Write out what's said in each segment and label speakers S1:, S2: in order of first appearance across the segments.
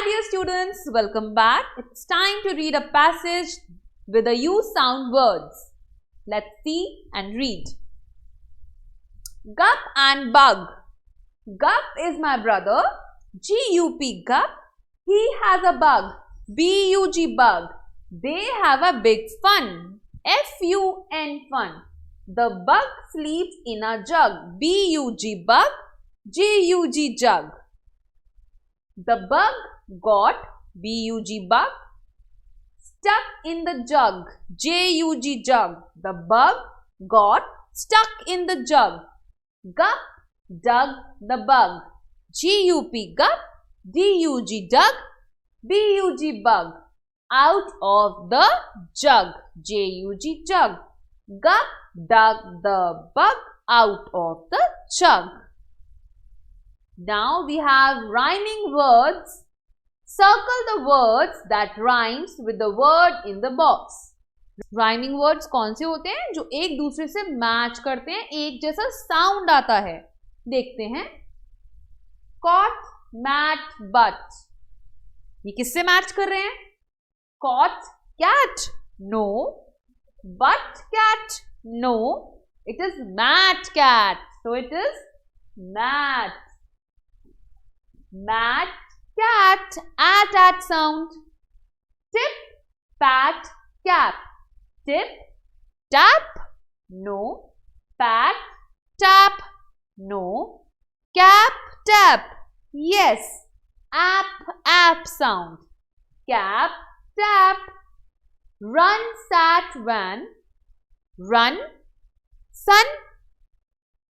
S1: dear students, welcome back. It's time to read a passage with the U sound words. Let's see and read. Gup and Bug. Gup is my brother. G-U-P, Gup. He has a bug. B-U-G, bug. They have a big fun. F-U-N, fun. The bug sleeps in a jug. B-U-G, bug. G-U-G, jug. The bug got, B-U-G, bug, stuck in the jug, J-U-G, jug. The bug got stuck in the jug. Gup dug the bug, G-U-P, gup, D-U-G, dug, B-U-G, bug, out of the jug, J-U-G, jug. Gup dug the bug out of the jug. Now we have rhyming words. Circle the words that rhymes with the word in the box. Rhyming words कौन से होते हैं जो एक दूसरे से match करते हैं, एक जैसा साउंड आता है. देखते हैं. Caught, mat, but. ये किससे मैच कर रहे हैं? Caught, cat, no. But cat, no. It is mat, cat. So it is mat. Mat, cat, at sound. Tip, pat, cap. Tip, tap, no. Pat, tap, no. Cap, tap, yes. App sound. Cap, tap. Run, sat, van. Run, sun,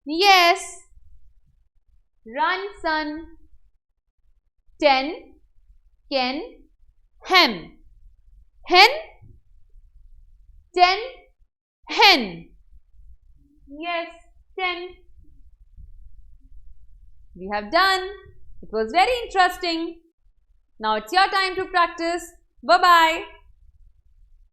S1: yes. Run, sun. 10, ken, hem. Hen, 10, hen. Yes, 10. We have done. It was very interesting. Now it's your time to practice. Bye-bye.